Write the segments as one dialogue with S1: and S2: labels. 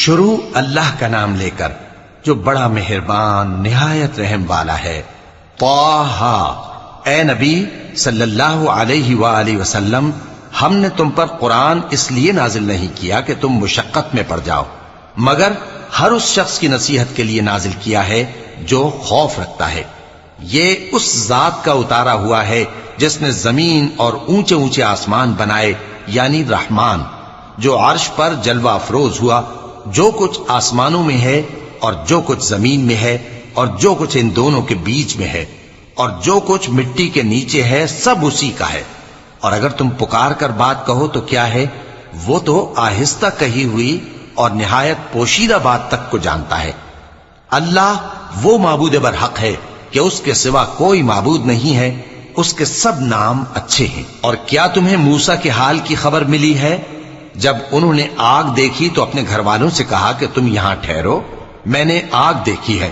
S1: شروع اللہ کا نام لے کر جو بڑا مہربان نہایت رحم والا ہے۔ طٰہٰ، اے نبی صلی اللہ علیہ وآلہ وسلم، ہم نے تم پر قرآن اس لیے نازل نہیں کیا کہ تم مشقت میں پڑ جاؤ، مگر ہر اس شخص کی نصیحت کے لیے نازل کیا ہے جو خوف رکھتا ہے۔ یہ اس ذات کا اتارا ہوا ہے جس نے زمین اور اونچے اونچے آسمان بنائے، یعنی رحمان، جو عرش پر جلوہ افروز ہوا۔ جو کچھ آسمانوں میں ہے اور جو کچھ زمین میں ہے اور جو کچھ ان دونوں کے بیچ میں ہے اور جو کچھ مٹی کے نیچے ہے، سب اسی کا ہے۔ اور اگر تم پکار کر بات کہو تو کیا ہے، وہ تو آہستہ کہی ہوئی اور نہایت پوشیدہ بات تک کو جانتا ہے۔ اللہ وہ معبود برحق ہے کہ اس کے سوا کوئی معبود نہیں ہے، اس کے سب نام اچھے ہیں۔ اور کیا تمہیں موسیٰ کے حال کی خبر ملی ہے؟ جب انہوں نے آگ دیکھی تو اپنے گھر والوں سے کہا کہ تم یہاں ٹھہرو، میں نے آگ دیکھی ہے،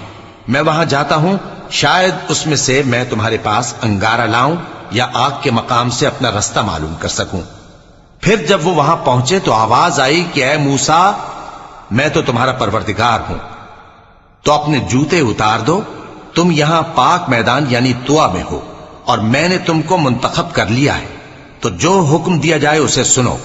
S1: میں وہاں جاتا ہوں، شاید اس میں سے میں تمہارے پاس انگارہ لاؤں یا آگ کے مقام سے اپنا رستہ معلوم کر سکوں۔ پھر جب وہ وہاں پہنچے تو آواز آئی کہ اے موسیٰ، میں تو تمہارا پروردگار ہوں، تو اپنے جوتے اتار دو، تم یہاں پاک میدان یعنی طویٰ میں ہو، اور میں نے تم کو منتخب کر لیا ہے، تو جو حکم دیا جائے اسے سنو۔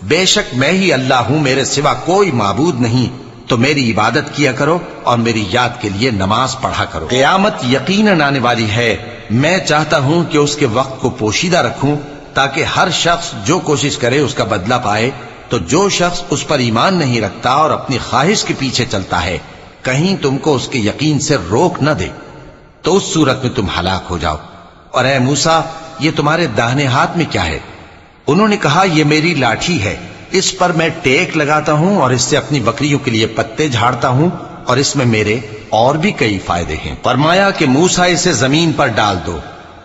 S1: بے شک میں ہی اللہ ہوں، میرے سوا کوئی معبود نہیں، تو میری عبادت کیا کرو اور میری یاد کے لیے نماز پڑھا کرو۔ قیامت یقیناً آنے والی ہے، میں چاہتا ہوں کہ اس کے وقت کو پوشیدہ رکھوں تاکہ ہر شخص جو کوشش کرے اس کا بدلہ پائے۔ تو جو شخص اس پر ایمان نہیں رکھتا اور اپنی خواہش کے پیچھے چلتا ہے، کہیں تم کو اس کے یقین سے روک نہ دے، تو اس صورت میں تم ہلاک ہو جاؤ۔ اور اے موسیٰ، یہ تمہارے داہنے ہاتھ میں کیا ہے؟ انہوں نے کہا، یہ میری لاٹھی ہے، اس پر میں ٹیک لگاتا ہوں اور اس سے اپنی بکریوں کے لیے پتے جھاڑتا ہوں، اور اس میں میرے اور بھی کئی فائدے ہیں۔ فرمایا کہ موسیٰ اسے زمین پر ڈال دو،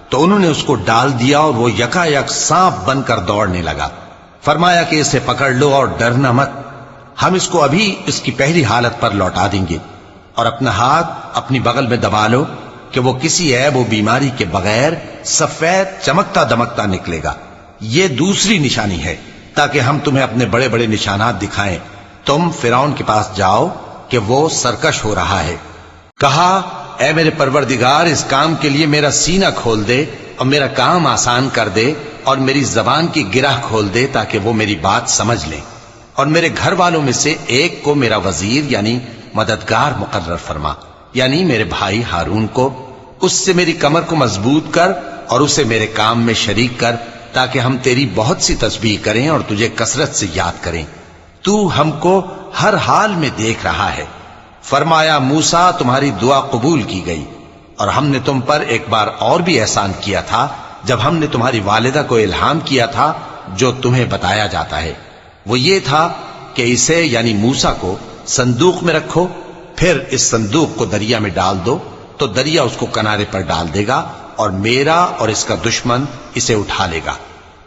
S1: تو انہوں نے اس کو ڈال دیا اور وہ یکا یک سانپ بن کر دوڑنے لگا۔ فرمایا کہ اسے پکڑ لو اور ڈرنا مت، ہم اس کو ابھی اس کی پہلی حالت پر لوٹا دیں گے، اور اپنا ہاتھ اپنی بغل میں دبا لو کہ وہ کسی عیب و بیماری کے بغیر سفید چمکتا دمکتا نکلے گا۔ یہ دوسری نشانی ہے تاکہ ہم تمہیں اپنے بڑے بڑے نشانات دکھائیں۔ تم فرعون کے پاس جاؤ کہ وہ سرکش ہو رہا ہے۔ کہا، اے میرے پروردگار، اس کام کے لیے میرا سینہ کھول دے اور میرا کام آسان کر دے، اور میری زبان کی گرہ کھول دے تاکہ وہ میری بات سمجھ لیں، اور میرے گھر والوں میں سے ایک کو میرا وزیر یعنی مددگار مقرر فرما، یعنی میرے بھائی ہارون کو۔ اس سے میری کمر کو مضبوط کر اور اسے میرے کام میں شریک کر، تاکہ ہم تیری بہت سی تسبیح کریں اور تجھے کثرت سے یاد کریں، تو ہم کو ہر حال میں دیکھ رہا ہے۔ فرمایا، موسیٰ، تمہاری دعا قبول کی گئی، اور ہم نے تم پر ایک بار اور بھی احسان کیا تھا جب ہم نے تمہاری والدہ کو الہام کیا تھا جو تمہیں بتایا جاتا ہے۔ وہ یہ تھا کہ اسے یعنی موسیٰ کو صندوق میں رکھو، پھر اس صندوق کو دریا میں ڈال دو، تو دریا اس کو کنارے پر ڈال دے گا، اور میرا اور اس کا دشمن اسے اٹھا لے گا۔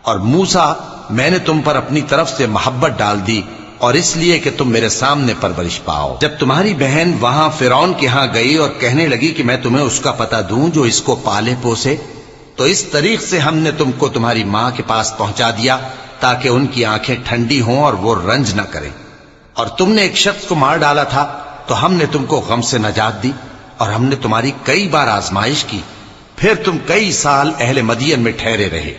S1: اور موسیٰ، میں نے تم پر اپنی طرف سے محبت ڈال دی، اور اس لیے کہ تم میرے سامنے پرورش پاؤ۔ جب تمہاری بہن وہاں فرعون کے ہاں گئی اور کہنے لگی کہ میں تمہیں اس کا پتہ دوں جو اس کو پالے پوسے، تو اس طریق سے ہم نے تم کو تمہاری ماں کے پاس پہنچا دیا تاکہ ان کی آنکھیں ٹھنڈی ہوں اور وہ رنج نہ کریں۔ اور تم نے ایک شخص کو مار ڈالا تھا تو ہم نے تم کو غم سے نجات دی، اور ہم نے تمہاری کئی بار آزمائش کی، پھر تم کئی سال اہل مدین میں ٹھہرے رہے۔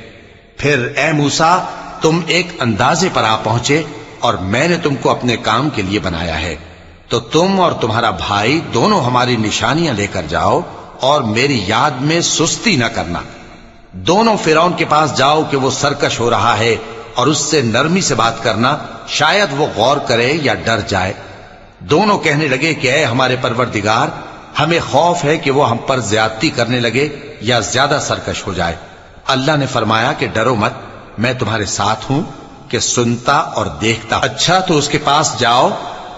S1: پھر اے موسیٰ، تم ایک اندازے پر آ پہنچے، اور میں نے تم کو اپنے کام کے لیے بنایا ہے، تو تم اور تمہارا بھائی دونوں ہماری نشانیاں لے کر جاؤ، اور میری یاد میں سستی نہ کرنا۔ دونوں فرعون کے پاس جاؤ کہ وہ سرکش ہو رہا ہے، اور اس سے نرمی سے بات کرنا، شاید وہ غور کرے یا ڈر جائے۔ دونوں کہنے لگے کہ اے ہمارے پروردگار، ہمیں خوف ہے کہ وہ ہم پر زیادتی کرنے لگے یا زیادہ سرکش ہو جائے۔ اللہ نے فرمایا کہ ڈرو مت، میں تمہارے ساتھ ہوں کہ سنتا اور دیکھتا۔ اچھا، تو اس کے پاس جاؤ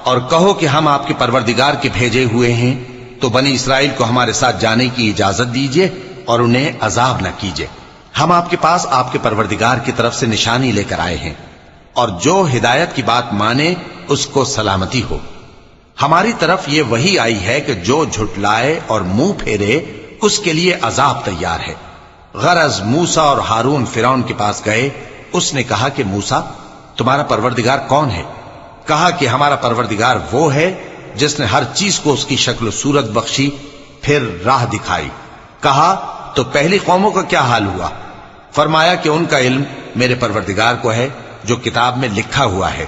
S1: اور کہو کہ ہم آپ کے پروردگار کے بھیجے ہوئے ہیں، تو بنی اسرائیل کو ہمارے ساتھ جانے کی اجازت دیجیے اور انہیں عذاب نہ کیجیے۔ ہم آپ کے پاس آپ کے پروردگار کی طرف سے نشانی لے کر آئے ہیں، اور جو ہدایت کی بات مانے اس کو سلامتی ہو۔ ہماری طرف یہ وحی آئی ہے کہ جو جھٹلائے اور منہ پھیرے اس کے لیے عذاب تیار ہے۔ غرض موسیٰ اور ہارون فرعون کے پاس گئے، اس نے کہا کہ موسیٰ، تمہارا پروردگار کون ہے؟ کہا کہ ہمارا پروردگار وہ ہے جس نے ہر چیز کو اس کی شکل و صورت بخشی، پھر راہ دکھائی۔ کہا تو پہلی قوموں کا کیا حال ہوا؟ فرمایا کہ ان کا علم میرے پروردگار کو ہے جو کتاب میں لکھا ہوا ہے۔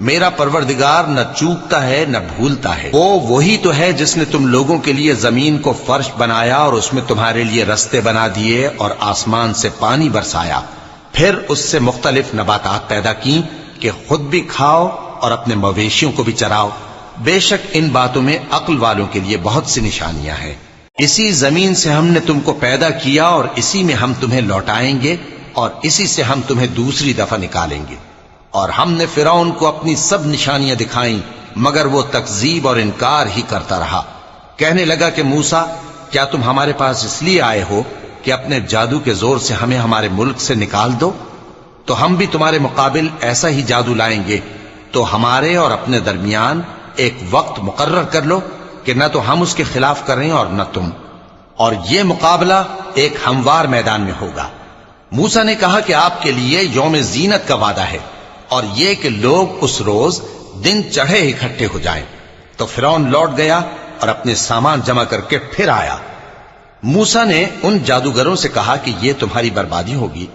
S1: میرا پروردگار نہ چوکتا ہے نہ بھولتا ہے۔ وہ وہی تو ہے جس نے تم لوگوں کے لیے زمین کو فرش بنایا اور اس میں تمہارے لیے رستے بنا دیے اور آسمان سے پانی برسایا، پھر اس سے مختلف نباتات پیدا کی کہ خود بھی کھاؤ اور اپنے مویشیوں کو بھی چراؤ۔ بے شک ان باتوں میں عقل والوں کے لیے بہت سی نشانیاں ہیں۔ اسی زمین سے ہم نے تم کو پیدا کیا اور اسی میں ہم تمہیں لوٹائیں گے اور اسی سے ہم تمہیں دوسری دفعہ نکالیں گے۔ اور ہم نے فرعون کو اپنی سب نشانیاں دکھائیں مگر وہ تکذیب اور انکار ہی کرتا رہا۔ کہنے لگا کہ موسیٰ، کیا تم ہمارے پاس اس لیے آئے ہو کہ اپنے جادو کے زور سے ہمیں ہمارے ملک سے نکال دو؟ تو ہم بھی تمہارے مقابل ایسا ہی جادو لائیں گے، تو ہمارے اور اپنے درمیان ایک وقت مقرر کر لو کہ نہ تو ہم اس کے خلاف کریں اور نہ تم، اور یہ مقابلہ ایک ہموار میدان میں ہوگا۔ موسیٰ نے کہا کہ آپ کے لیے یوم زینت کا وعدہ ہے اور یہ کہ لوگ اس روز دن چڑھے اکٹھے ہو جائیں۔ تو فرعون لوٹ گیا اور اپنے سامان جمع کر کے پھر آیا۔ موسیٰ نے ان جادوگروں سے کہا کہ یہ تمہاری بربادی ہوگی،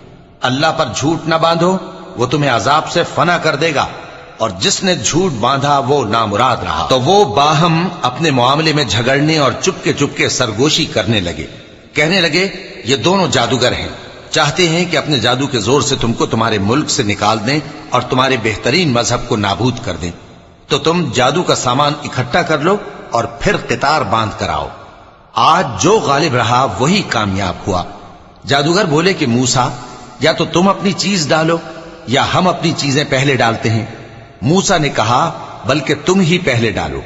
S1: اللہ پر جھوٹ نہ باندھو، وہ تمہیں عذاب سے فنا کر دے گا، اور جس نے جھوٹ باندھا وہ نامراد رہا۔ تو وہ باہم اپنے معاملے میں جھگڑنے اور چپکے سرگوشی کرنے لگے۔ کہنے لگے یہ دونوں جادوگر ہیں، چاہتے ہیں کہ اپنے جادو کے زور سے تم کو تمہارے ملک سے نکال دیں اور تمہارے بہترین مذہب کو نابود کر دیں۔ تو تم جادو کا سامان اکٹھا کر لو اور پھر قطار باندھ کر آؤ۔ آج جو غالب رہا وہی کامیاب ہوا۔ جادوگر بولے کہ موسیٰ، یا تو تم اپنی چیز ڈالو یا ہم اپنی چیزیں پہلے ڈالتے ہیں۔ موسیٰ نے کہا بلکہ تم ہی پہلے ڈالو۔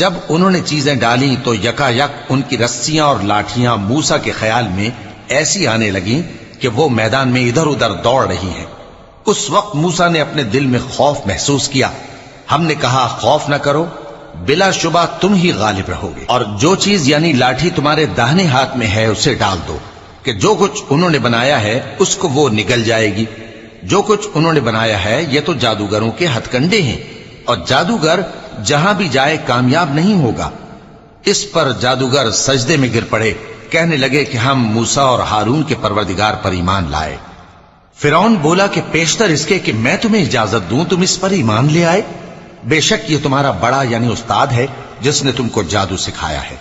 S1: جب انہوں نے چیزیں ڈالیں تو یکا یک ان کی رسیاں اور لاٹھیاں موسیٰ کے خیال میں ایسی آنے لگیں کہ وہ میدان میں ادھر ادھر دوڑ رہی ہیں۔ اس وقت موسیٰ نے اپنے دل میں خوف محسوس کیا۔ ہم نے کہا خوف نہ کرو، بلا شبہ تم ہی غالب رہو گے، اور جو چیز یعنی لاٹھی تمہارے داہنے ہاتھ میں ہے اسے ڈال دو کہ جو کچھ انہوں نے بنایا ہے اس کو وہ نگل جائے گی۔ جو کچھ انہوں نے بنایا ہے یہ تو جادوگروں کے ہتھ کنڈے ہیں، اور جادوگر جہاں بھی جائے کامیاب نہیں ہوگا۔ اس پر جادوگر سجدے میں گر پڑے، کہنے لگے کہ ہم موسیٰ اور ہارون کے پروردگار پر ایمان لائے۔ فرعون بولا کہ پیشتر اس کے کہ میں تمہیں اجازت دوں تم اس پر ایمان لے آئے؟ بے شک یہ تمہارا بڑا یعنی استاد ہے جس نے تم کو جادو سکھایا ہے،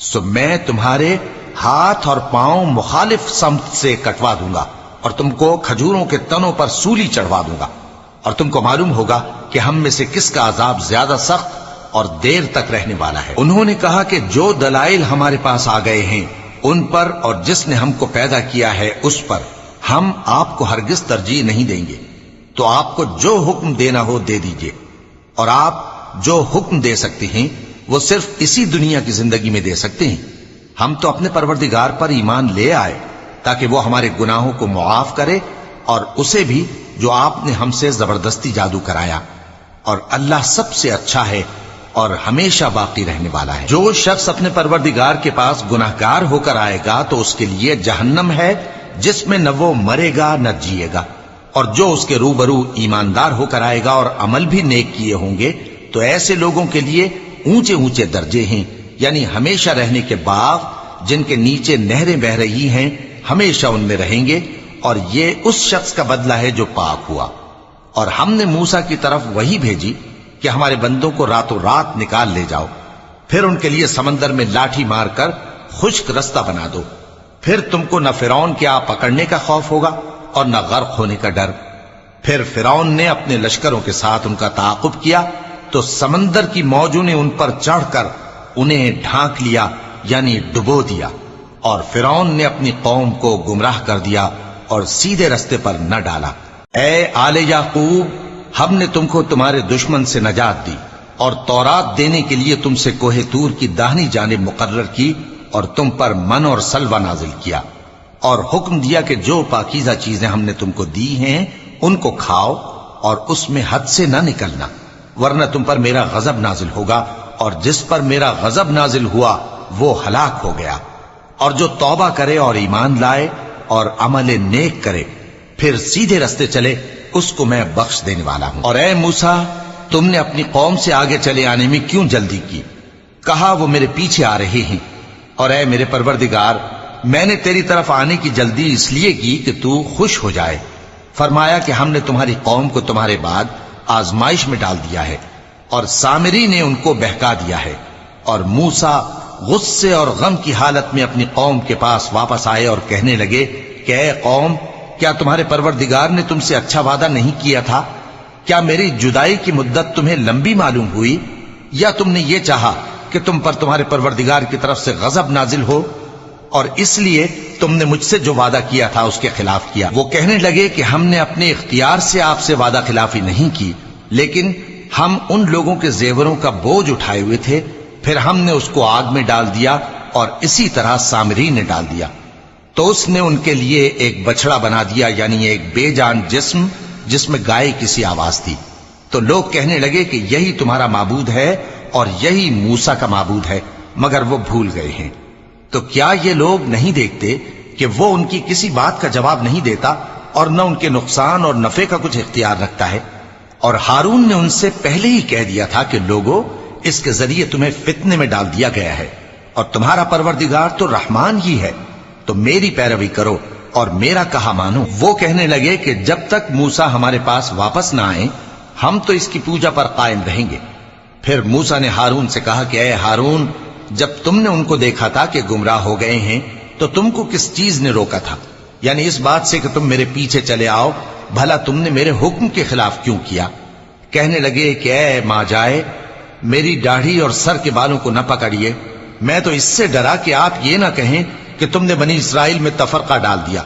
S1: سو میں تمہارے ہاتھ اور پاؤں مخالف سمت سے کٹوا دوں گا اور تم کو کھجوروں کے تنوں پر سولی چڑھوا دوں گا، اور تم کو معلوم ہوگا کہ ہم میں سے کس کا عذاب زیادہ سخت اور دیر تک رہنے والا ہے۔ انہوں نے کہا کہ جو دلائل ہمارے پاس آ گئے ہیں ان پر اور جس نے ہم کو پیدا کیا ہے اس پر ہم آپ کو ہرگز ترجیح نہیں دیں گے، تو آپ کو جو حکم دینا ہو دے دیجئے، اور آپ جو حکم دے سکتے ہیں وہ صرف اسی دنیا کی زندگی میں دے سکتے ہیں۔ ہم تو اپنے پروردگار پر ایمان لے آئے تاکہ وہ ہمارے گناہوں کو معاف کرے اور اسے بھی جو آپ نے ہم سے زبردستی جادو کرایا، اور اللہ سب سے اچھا ہے اور ہمیشہ باقی رہنے والا ہے۔ جو شخص اپنے پروردگار کے پاس گناہگار ہو کر آئے گا تو اس کے لیے جہنم ہے جس میں نہ وہ مرے گا نہ جیے گا، اور جو اس کے روبرو ایماندار ہو کر آئے گا اور عمل بھی نیک کیے ہوں گے تو ایسے لوگوں کے لیے اونچے اونچے درجے ہیں، یعنی ہمیشہ رہنے کے باغ جن کے نیچے نہریں بہ رہی ہیں، ہمیشہ ان میں رہیں گے، اور یہ اس شخص کا بدلہ ہے جو پاک ہوا۔ اور ہم نے موسیٰ کی طرف وہی بھیجی کہ ہمارے بندوں کو راتوں رات نکال لے جاؤ، پھر ان کے لیے سمندر میں لاٹھی مار کر خشک رستہ بنا دو، پھر تم کو نہ فرعون کے آ پکڑنے کا خوف ہوگا اور نہ غرق ہونے کا ڈر۔ پھر فرعون نے اپنے لشکروں کے ساتھ ان کا تعاقب کیا تو سمندر کی موجوں نے ان پر چڑھ کر انہیں ڈھانک لیا یعنی ڈبو دیا، اور فرعون نے اپنی قوم کو گمراہ کر دیا اور سیدھے رستے پر نہ ڈالا۔ اے آل یعقوب، ہم نے تم کو تمہارے دشمن سے نجات دی اور تورات دینے کے لیے تم سے کوہ طور کی داہنی جانب مقرر کی اور تم پر من اور سلوہ نازل کیا، اور حکم دیا کہ جو پاکیزہ چیزیں ہم نے تم کو دی ہیں ان کو کھاؤ اور اس میں حد سے نہ نکلنا، ورنہ تم پر میرا غضب نازل ہوگا، اور جس پر میرا غضب نازل ہوا وہ ہلاک ہو گیا۔ اور جو توبہ کرے اور ایمان لائے اور عمل نیک کرے پھر سیدھے رستے چلے اس کو میں بخش دینے والا ہوں۔ اور اے موسیٰ، تم نے اپنی قوم سے آگے چلے آنے میں کیوں جلدی کی؟ کہا وہ میرے پیچھے آ رہے ہیں، اور اے میرے پروردگار میں نے تیری طرف آنے کی جلدی اس لیے کی کہ تو خوش ہو جائے۔ فرمایا کہ ہم نے تمہاری قوم کو تمہارے بعد آزمائش میں ڈال دیا ہے، اور سامری نے ان کو بہکا دیا ہے۔ اور موسیٰ غصے اور غم کی حالت میں اپنی قوم کے پاس واپس آئے اور کہنے لگے کہ اے قوم، کیا تمہارے پروردگار نے تم سے اچھا وعدہ نہیں کیا تھا؟ کیا میری جدائی کی مدت تمہیں لمبی معلوم ہوئی، یا تم نے یہ چاہا کہ تم پر تمہارے پروردگار کی طرف سے غضب نازل ہو، اور اس لیے تم نے مجھ سے جو وعدہ کیا تھا اس کے خلاف کیا؟ وہ کہنے لگے کہ ہم نے اپنے اختیار سے آپ سے وعدہ خلافی نہیں کی، لیکن ہم ان لوگوں کے زیوروں کا بوجھ اٹھائے ہوئے تھے، پھر ہم نے اس کو آگ میں ڈال دیا، اور اسی طرح سامری نے ڈال دیا۔ تو اس نے ان کے لیے ایک بچڑا بنا دیا، یعنی ایک بے جان جسم جس میں گائے کسی آواز تھی۔ تو لوگ کہنے لگے کہ یہی تمہارا معبود ہے اور یہی موسیٰ کا معبود ہے، مگر وہ بھول گئے ہیں۔ تو کیا یہ لوگ نہیں دیکھتے کہ وہ ان کی کسی بات کا جواب نہیں دیتا، اور نہ ان کے نقصان اور نفع کا کچھ اختیار رکھتا ہے؟ اور ہارون نے ان سے پہلے ہی کہہ دیا تھا کہ لوگوں، اس کے ذریعے تمہیں فتنے میں ڈال دیا گیا ہے، اور تمہارا پروردگار تو رحمان ہی ہے، تو میری پیروی کرو اور میرا کہا مانو۔ وہ کہنے لگے کہ جب تک موسیٰ ہمارے پاس واپس نہ آئیں ہم تو اس کی پوجا پر قائم رہیں گے۔ پھر موسیٰ نے ہارون سے کہا کہ اے ہارون، جب تم نے ان کو دیکھا تھا کہ گمراہ ہو گئے ہیں تو تم کو کس چیز نے روکا تھا؟ یعنی اس بات سے کہ تم میرے پیچھے چلے آؤ، بھلا تم نے میرے حکم کے خلاف کیوں کیا؟ کہنے لگے کہ اے ماں جائے، میری داڑھی اور سر کے بالوں کو نہ پکڑیے، میں تو اس سے ڈرا کہ آپ یہ نہ کہیں کہ تم نے بنی اسرائیل میں تفرقہ ڈال دیا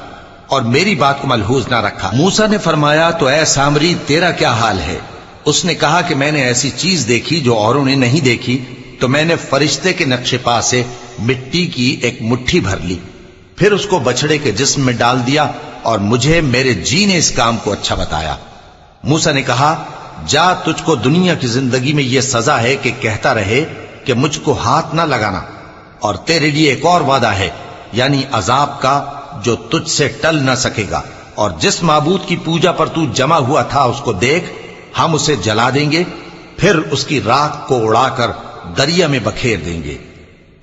S1: اور میری بات کو ملحوظ نہ رکھا۔ موسیٰ نے فرمایا تو اے سامری تیرا کیا حال ہے؟ اس نے کہا کہ میں نے ایسی چیز دیکھی جو اوروں نے نہیں دیکھی، تو میں نے فرشتے کے نقش پا سے مٹی کی ایک مٹھی بھر لی، پھر اس کو بچڑے کے جسم میں ڈال دیا، اور مجھے میرے جی نے اس کام کو اچھا بتایا۔ موسیٰ نے کہا جا، تجھ کو دنیا کی زندگی میں یہ سزا ہے کہ کہتا رہے کہ مجھ کو ہاتھ نہ لگانا، اور تیرے لیے ایک اور وعدہ ہے، یعنی عذاب کا جو تجھ سے ٹل نہ سکے گا، اور جس معبود کی پوجا پر تو جمع ہوا تھا اس کو دیکھ، ہم اسے جلا دیں گے، پھر اس کی راکھ کو اڑا کر دریا میں بکھیر دیں گے۔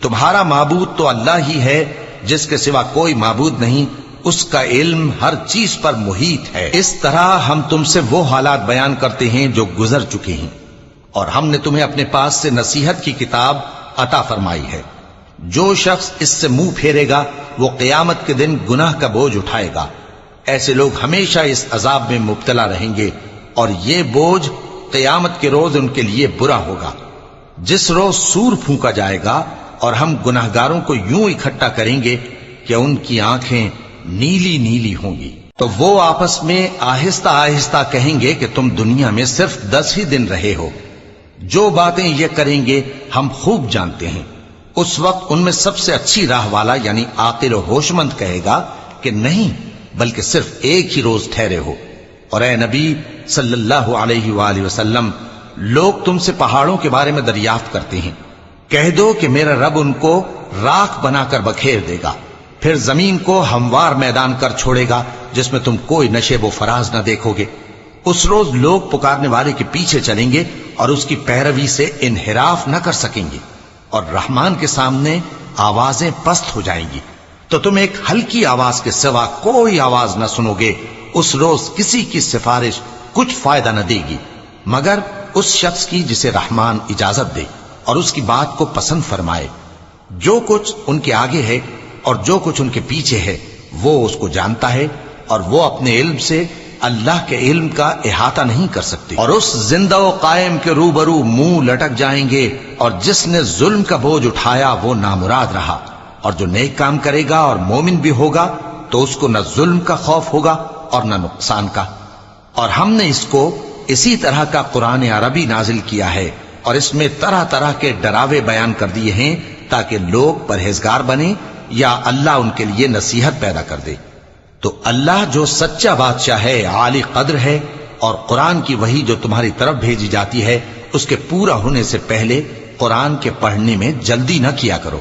S1: تمہارا معبود تو اللہ ہی ہے، جس کے سوا کوئی معبود نہیں، اس کا علم ہر چیز پر محیط ہے۔ اس طرح ہم تم سے وہ حالات بیان کرتے ہیں جو گزر چکے ہیں، اور ہم نے تمہیں اپنے پاس سے نصیحت کی کتاب عطا فرمائی ہے۔ جو شخص اس سے منہ پھیرے گا وہ قیامت کے دن گناہ کا بوجھ اٹھائے گا۔ ایسے لوگ ہمیشہ اس عذاب میں مبتلا رہیں گے، اور یہ بوجھ قیامت کے روز ان کے لیے برا ہوگا، جس روز سور پھونکا جائے گا، اور ہم گناہگاروں کو یوں اکٹھا کریں گے کہ ان کی آنکھیں نیلی نیلی ہوں گی۔ تو وہ آپس میں آہستہ آہستہ کہیں گے کہ تم دنیا میں صرف 10 ہی دن رہے ہو، جو باتیں یہ کریں گے ہم خوب جانتے ہیں۔ اس وقت ان میں سب سے اچھی راہ والا یعنی عاقل و ہوش مند کہے گا کہ نہیں، بلکہ صرف ایک ہی روز ٹھہرے ہو۔ اور اے نبی صلی اللہ علیہ وآلہ وسلم، لوگ تم سے پہاڑوں کے بارے میں دریافت کرتے ہیں، کہہ دو کہ میرا رب ان کو راکھ بنا کر بکھیر دے گا، پھر زمین کو ہموار میدان کر چھوڑے گا جس میں تم کوئی نشیب و فراز نہ دیکھو گے۔ اس روز لوگ پکارنے والے کے پیچھے چلیں گے اور اس کی پیروی سے انحراف نہ کر سکیں گے، اور رحمان کے سامنے آوازیں پست ہو جائیں گی، تو تم ایک ہلکی آواز کے سوا کوئی آواز نہ سنو گے۔ اس روز کسی کی سفارش کچھ فائدہ نہ دے گی مگر اس شخص کی جسے رحمان اجازت دے اور اس کی بات کو پسند فرمائے۔ جو کچھ ان کے آگے ہے اور جو کچھ ان کے پیچھے ہے وہ اس کو جانتا ہے، اور وہ اپنے علم سے اللہ کے علم کا احاطہ نہیں کر سکتے۔ اور اس زندہ و قائم کے روبرو منہ لٹک جائیں گے، اور جس نے ظلم کا بوجھ اٹھایا وہ نامراد رہا، اور جو نیک کام کرے گا اور مومن بھی ہوگا تو اس کو نہ ظلم کا خوف ہوگا اور نہ نقصان کا۔ اور ہم نے اس کو اسی طرح کا قرآن عربی نازل کیا ہے، اور اس میں طرح طرح کے ڈراوے بیان کر دیے ہیں تاکہ لوگ پرہیزگار بنیں یا اللہ ان کے لیے نصیحت پیدا کر دے۔ تو اللہ جو سچا بادشاہ ہے، عالی قدر ہے، اور قرآن کی وحی جو تمہاری طرف بھیجی جاتی ہے اس کے پورا ہونے سے پہلے قرآن کے پڑھنے میں جلدی نہ کیا کرو،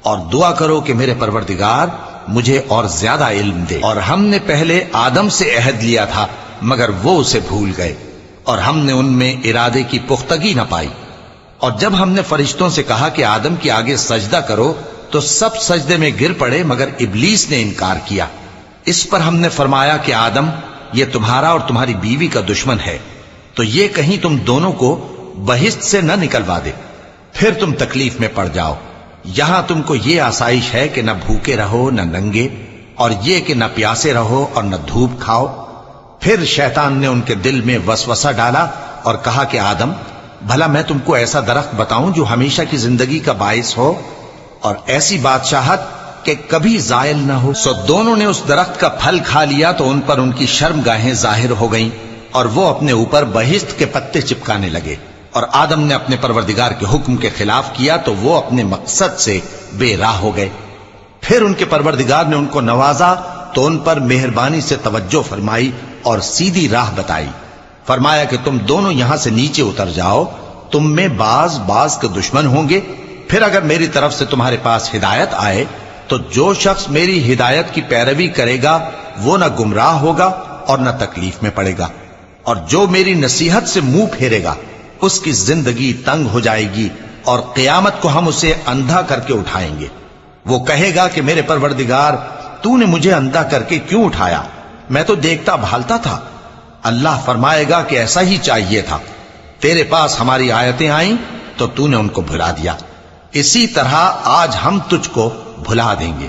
S1: اور دعا کرو کہ میرے پروردگار مجھے اور زیادہ علم دے۔ اور ہم نے پہلے آدم سے عہد لیا تھا مگر وہ اسے بھول گئے، اور ہم نے ان میں ارادے کی پختگی نہ پائی۔ اور جب ہم نے فرشتوں سے کہا کہ آدم کے آگے سجدہ کرو تو سب سجدے میں گر پڑے مگر ابلیس نے انکار کیا۔ اس پر ہم نے فرمایا کہ آدم، یہ تمہارا اور تمہاری بیوی کا دشمن ہے، تو یہ کہیں تم دونوں کو بہشت سے نہ نکلوا دے، پھر تم تکلیف میں پڑ جاؤ۔ یہاں تم کو یہ آسائش ہے کہ نہ بھوکے رہو نہ ننگے، اور یہ کہ نہ پیاسے رہو اور نہ دھوپ کھاؤ۔ پھر شیطان نے ان کے دل میں وسوسہ ڈالا اور کہا کہ آدم، بھلا میں تم کو ایسا درخت بتاؤں جو ہمیشہ کی زندگی کا باعث ہو اور ایسی بادشاہت کہ کبھی زائل نہ ہو؟ سو دونوں نے اس درخت کا پھل کھا لیا تو ان پر ان کی شرم گاہیں ظاہر ہو گئیں اور وہ اپنے اوپر بہشت کے پتے چپکانے لگے۔ اور آدم نے اپنے پروردگار کے حکم کے خلاف کیا تو وہ اپنے مقصد سے بے راہ ہو گئے۔ پھر ان کے پروردگار نے ان کو نوازا تو ان پر مہربانی سے توجہ فرمائی اور سیدھی راہ بتائی۔ فرمایا کہ تم دونوں یہاں سے نیچے اتر جاؤ، تم میں بعض کے دشمن ہوں گے، پھر اگر میری طرف سے تمہارے پاس ہدایت آئے تو جو شخص میری ہدایت کی پیروی کرے گا وہ نہ گمراہ ہوگا اور نہ تکلیف میں پڑے گا، اور جو میری نصیحت سے منہ پھیرے گا اس کی زندگی تنگ ہو جائے گی اور قیامت کو ہم اسے اندھا کر کے اٹھائیں گے۔ وہ کہے گا کہ میرے پروردگار، تو نے مجھے اندھا کر کے کیوں اٹھایا؟ میں تو دیکھتا بھالتا تھا۔ اللہ فرمائے گا کہ ایسا ہی چاہیے تھا، تیرے پاس ہماری آیتیں آئیں تو تو نے ان کو بھلا دیا، اسی طرح آج ہم تجھ کو بھلا دیں گے۔